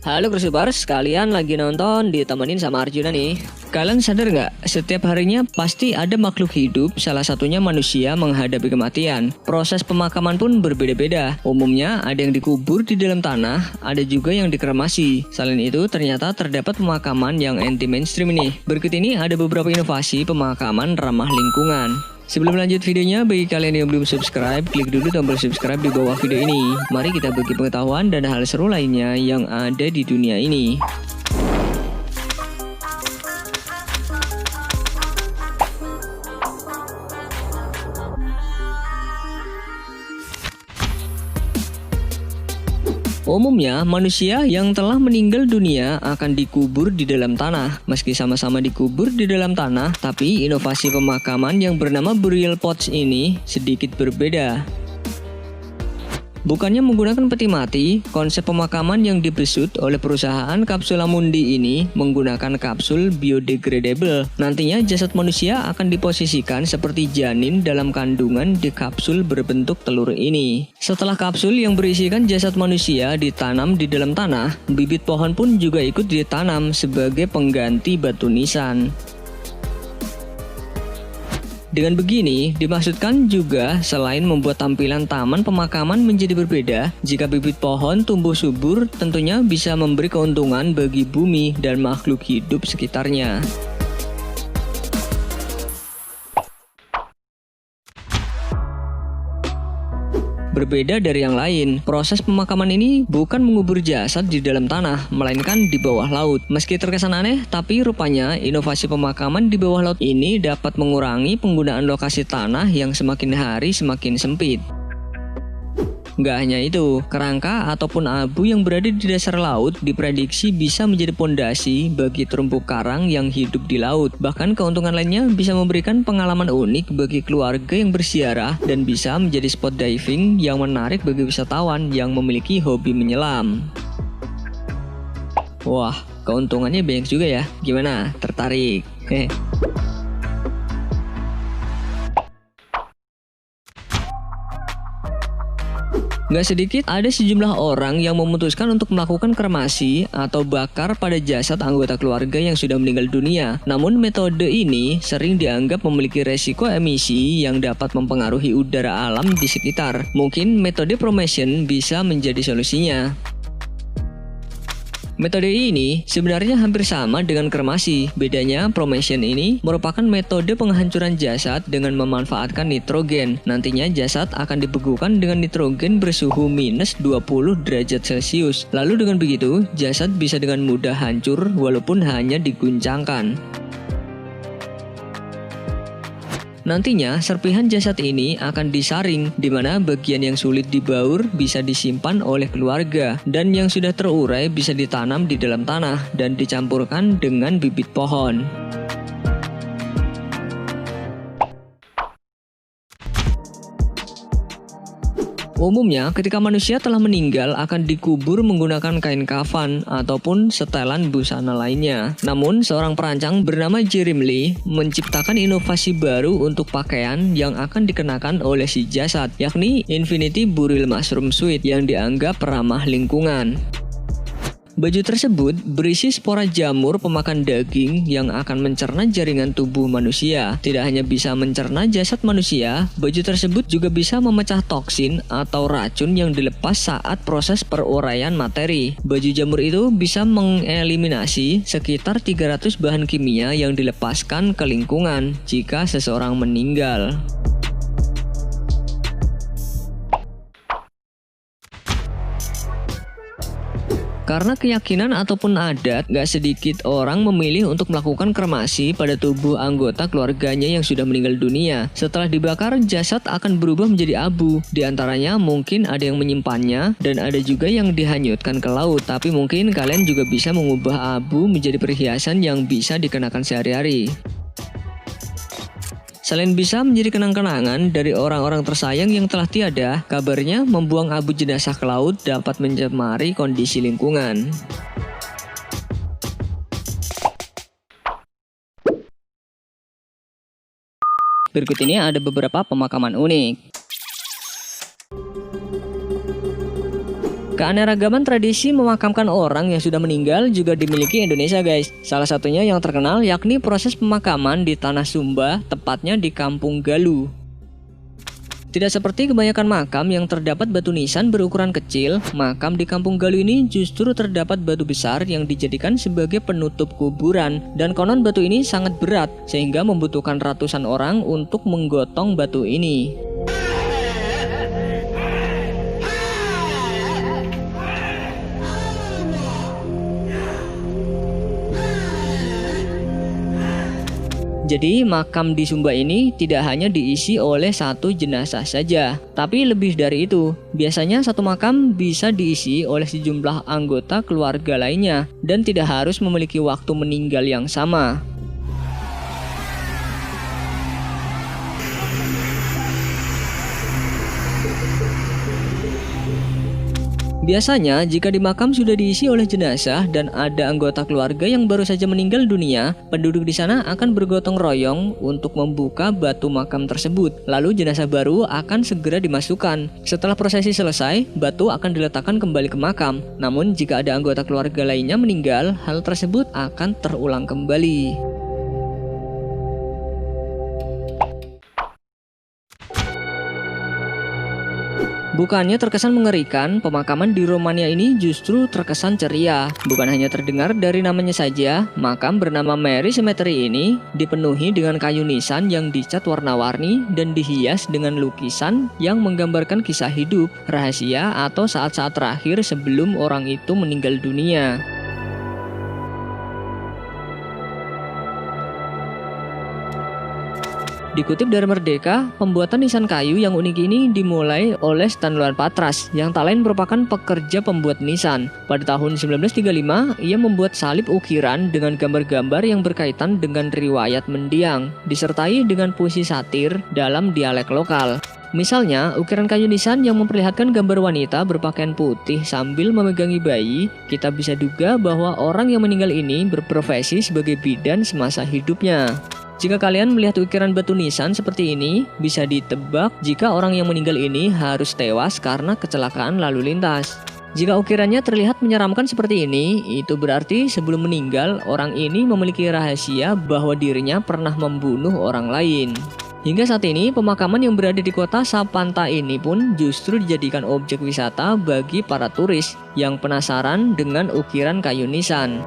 Halo Cruisers, kalian lagi nonton ditemenin sama Arjuna nih. Kalian sadar nggak? Setiap harinya pasti ada makhluk hidup, salah satunya manusia menghadapi kematian. Proses pemakaman pun berbeda-beda. Umumnya ada yang dikubur di dalam tanah, ada juga yang dikremasi. Selain itu, ternyata terdapat pemakaman yang anti-mainstream nih. Berikut ini ada beberapa inovasi pemakaman ramah lingkungan. Sebelum lanjut videonya, bagi kalian yang belum subscribe, klik dulu tombol subscribe di bawah video ini. Mari kita bagi pengetahuan dan hal seru lainnya yang ada di dunia ini. Umumnya, manusia yang telah meninggal dunia akan dikubur di dalam tanah. Meski sama-sama dikubur di dalam tanah, tapi inovasi pemakaman yang bernama burial plots ini sedikit berbeda. Bukannya menggunakan peti mati, konsep pemakaman yang dibesut oleh perusahaan Capsula Mundi ini menggunakan kapsul biodegradable. Nantinya jasad manusia akan diposisikan seperti janin dalam kandungan di kapsul berbentuk telur ini. Setelah kapsul yang berisikan jasad manusia ditanam di dalam tanah, bibit pohon pun juga ikut ditanam sebagai pengganti batu nisan. Dengan begini, dimaksudkan juga selain membuat tampilan taman pemakaman menjadi berbeda, jika bibit pohon tumbuh subur tentunya bisa memberi keuntungan bagi bumi dan makhluk hidup sekitarnya. Berbeda dari yang lain, proses pemakaman ini bukan mengubur jasad di dalam tanah, melainkan di bawah laut. Meski terkesan aneh, tapi rupanya inovasi pemakaman di bawah laut ini dapat mengurangi penggunaan lokasi tanah yang semakin hari semakin sempit. Nggak hanya itu, kerangka ataupun abu yang berada di dasar laut diprediksi bisa menjadi pondasi bagi terumbu karang yang hidup di laut. Bahkan keuntungan lainnya bisa memberikan pengalaman unik bagi keluarga yang berziarah dan bisa menjadi spot diving yang menarik bagi wisatawan yang memiliki hobi menyelam. Wah, keuntungannya banyak juga ya. Gimana? Tertarik? Nggak sedikit ada sejumlah orang yang memutuskan untuk melakukan kremasi atau bakar pada jasad anggota keluarga yang sudah meninggal dunia. Namun metode ini sering dianggap memiliki resiko emisi yang dapat mempengaruhi udara alam di sekitar. Mungkin metode cremation bisa menjadi solusinya. Metode ini sebenarnya hampir sama dengan kremasi. Bedanya, cremation ini merupakan metode penghancuran jasad dengan memanfaatkan nitrogen. Nantinya jasad akan dibekukan dengan nitrogen bersuhu minus 20 derajat Celcius. Lalu dengan begitu, jasad bisa dengan mudah hancur walaupun hanya diguncangkan. Nantinya, serpihan jasad ini akan disaring, di mana bagian yang sulit dibaur bisa disimpan oleh keluarga, dan yang sudah terurai bisa ditanam di dalam tanah dan dicampurkan dengan bibit pohon. Umumnya, ketika manusia telah meninggal akan dikubur menggunakan kain kafan ataupun setelan busana lainnya. Namun, seorang perancang bernama Jeremy Lee menciptakan inovasi baru untuk pakaian yang akan dikenakan oleh si jasad, yakni Infinity Burial Mushroom Suit yang dianggap ramah lingkungan. Baju tersebut berisi spora jamur pemakan daging yang akan mencerna jaringan tubuh manusia. Tidak hanya bisa mencerna jasad manusia, baju tersebut juga bisa memecah toksin atau racun yang dilepas saat proses peruraian materi. Baju jamur itu bisa mengeliminasi sekitar 300 bahan kimia yang dilepaskan ke lingkungan jika seseorang meninggal. Karena keyakinan ataupun adat, gak sedikit orang memilih untuk melakukan kremasi pada tubuh anggota keluarganya yang sudah meninggal dunia. Setelah dibakar, jasad akan berubah menjadi abu. Di antaranya mungkin ada yang menyimpannya dan ada juga yang dihanyutkan ke laut. Tapi mungkin kalian juga bisa mengubah abu menjadi perhiasan yang bisa dikenakan sehari-hari. Selain bisa menjadi kenang-kenangan dari orang-orang tersayang yang telah tiada, kabarnya membuang abu jenazah ke laut dapat mencemari kondisi lingkungan. Berikut ini ada beberapa pemakaman unik. Keanekaragaman tradisi memakamkan orang yang sudah meninggal juga dimiliki Indonesia guys. Salah satunya yang terkenal yakni proses pemakaman di Tanah Sumba, tepatnya di Kampung Galuh. Tidak seperti kebanyakan makam yang terdapat batu nisan berukuran kecil, makam di Kampung Galuh ini justru terdapat batu besar yang dijadikan sebagai penutup kuburan. Dan konon batu ini sangat berat, sehingga membutuhkan ratusan orang untuk menggotong batu ini. Jadi makam di Sumba ini tidak hanya diisi oleh satu jenazah saja, tapi lebih dari itu. Biasanya satu makam bisa diisi oleh sejumlah anggota keluarga lainnya dan tidak harus memiliki waktu meninggal yang sama. Biasanya, jika di makam sudah diisi oleh jenazah dan ada anggota keluarga yang baru saja meninggal dunia, penduduk di sana akan bergotong royong untuk membuka batu makam tersebut. Lalu jenazah baru akan segera dimasukkan. Setelah prosesi selesai, batu akan diletakkan kembali ke makam. Namun, jika ada anggota keluarga lainnya meninggal, hal tersebut akan terulang kembali. Bukannya terkesan mengerikan, pemakaman di Romania ini justru terkesan ceria. Bukan hanya terdengar dari namanya saja, makam bernama Mary Cemetery ini dipenuhi dengan kayu nisan yang dicat warna-warni dan dihias dengan lukisan yang menggambarkan kisah hidup, rahasia, atau saat-saat terakhir sebelum orang itu meninggal dunia. Dikutip dari Merdeka, pembuatan nisan kayu yang unik ini dimulai oleh Stanislaw Patras yang tak lain merupakan pekerja pembuat nisan. Pada tahun 1935, ia membuat salib ukiran dengan gambar-gambar yang berkaitan dengan riwayat mendiang, disertai dengan puisi satir dalam dialek lokal. Misalnya, ukiran kayu nisan yang memperlihatkan gambar wanita berpakaian putih sambil memegangi bayi, kita bisa duga bahwa orang yang meninggal ini berprofesi sebagai bidan semasa hidupnya. Jika kalian melihat ukiran batu nisan seperti ini, bisa ditebak jika orang yang meninggal ini harus tewas karena kecelakaan lalu lintas. Jika ukirannya terlihat menyeramkan seperti ini, itu berarti sebelum meninggal, orang ini memiliki rahasia bahwa dirinya pernah membunuh orang lain. Hingga saat ini, pemakaman yang berada di kota Sapanta ini pun justru dijadikan objek wisata bagi para turis yang penasaran dengan ukiran kayu nisan.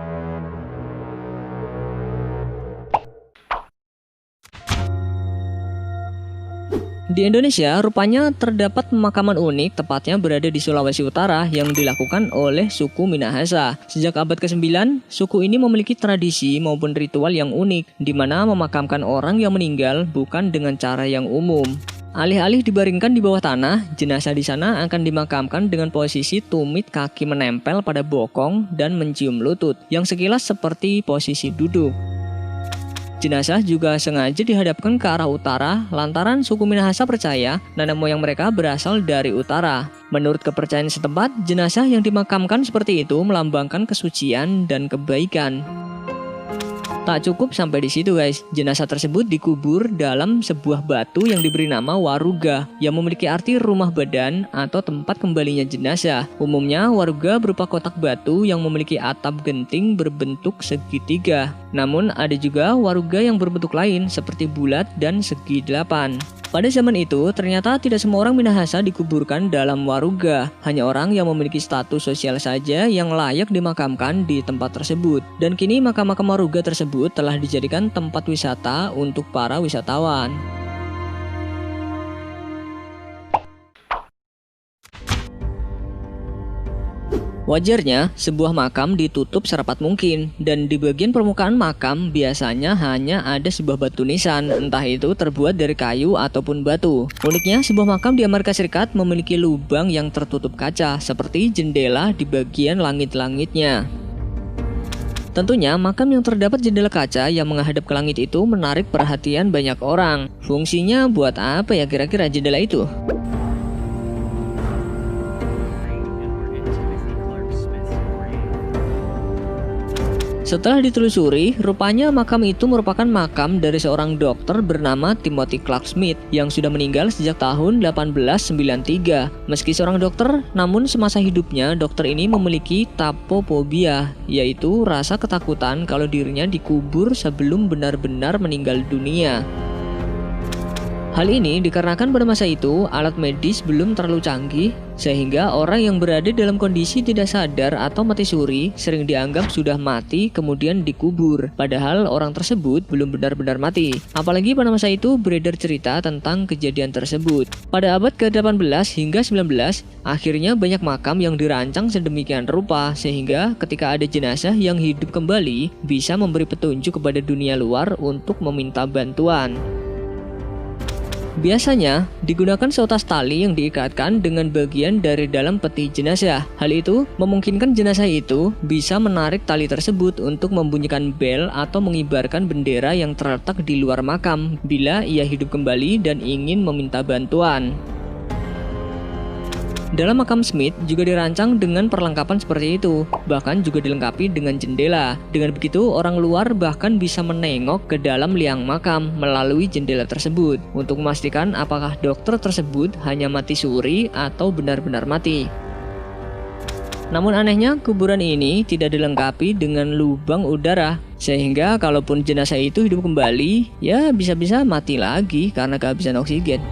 Di Indonesia, rupanya terdapat pemakaman unik tepatnya berada di Sulawesi Utara yang dilakukan oleh suku Minahasa. Sejak abad ke-9, suku ini memiliki tradisi maupun ritual yang unik, di mana memakamkan orang yang meninggal bukan dengan cara yang umum. Alih-alih dibaringkan di bawah tanah, jenazah di sana akan dimakamkan dengan posisi tumit kaki menempel pada bokong dan mencium lutut, yang sekilas seperti posisi duduk. Jenazah juga sengaja dihadapkan ke arah utara lantaran suku Minahasa percaya nenek moyang mereka berasal dari utara. Menurut kepercayaan setempat, jenazah yang dimakamkan seperti itu melambangkan kesucian dan kebaikan. Tak cukup sampai di situ guys, jenazah tersebut dikubur dalam sebuah batu yang diberi nama waruga yang memiliki arti rumah badan atau tempat kembalinya jenazah. Umumnya waruga berupa kotak batu yang memiliki atap genting berbentuk segitiga. Namun ada juga waruga yang berbentuk lain seperti bulat dan segi delapan. Pada zaman itu, ternyata tidak semua orang Minahasa dikuburkan dalam waruga. Hanya orang yang memiliki status sosial saja yang layak dimakamkan di tempat tersebut. Dan kini makam-makam waruga tersebut telah dijadikan tempat wisata untuk para wisatawan. Wajarnya, sebuah makam ditutup serapat mungkin, dan di bagian permukaan makam biasanya hanya ada sebuah batu nisan, entah itu terbuat dari kayu ataupun batu. Uniknya, sebuah makam di Amerika Serikat memiliki lubang yang tertutup kaca, seperti jendela di bagian langit-langitnya. Tentunya, makam yang terdapat jendela kaca yang menghadap ke langit itu menarik perhatian banyak orang. Fungsinya buat apa ya kira-kira jendela itu? Setelah ditelusuri, rupanya makam itu merupakan makam dari seorang dokter bernama Timothy Clark Smith yang sudah meninggal sejak tahun 1893. Meski seorang dokter, namun semasa hidupnya dokter ini memiliki tapophobia, yaitu rasa ketakutan kalau dirinya dikubur sebelum benar-benar meninggal dunia. Hal ini dikarenakan pada masa itu alat medis belum terlalu canggih, sehingga orang yang berada dalam kondisi tidak sadar atau mati suri sering dianggap sudah mati kemudian dikubur, padahal orang tersebut belum benar-benar mati. Apalagi pada masa itu beredar cerita tentang kejadian tersebut. Pada abad ke-18 hingga 19, akhirnya banyak makam yang dirancang sedemikian rupa sehingga ketika ada jenazah yang hidup kembali bisa memberi petunjuk kepada dunia luar untuk meminta bantuan. Biasanya digunakan seutas tali yang diikatkan dengan bagian dari dalam peti jenazah. Hal itu memungkinkan jenazah itu bisa menarik tali tersebut untuk membunyikan bel atau mengibarkan bendera yang terletak di luar makam bila ia hidup kembali dan ingin meminta bantuan. Dalam makam Smith juga dirancang dengan perlengkapan seperti itu, bahkan juga dilengkapi dengan jendela. Dengan begitu, orang luar bahkan bisa menengok ke dalam liang makam melalui jendela tersebut untuk memastikan apakah dokter tersebut hanya mati suri atau benar-benar mati. Namun anehnya, kuburan ini tidak dilengkapi dengan lubang udara, sehingga kalaupun jenazah itu hidup kembali, ya bisa-bisa mati lagi karena kehabisan oksigen.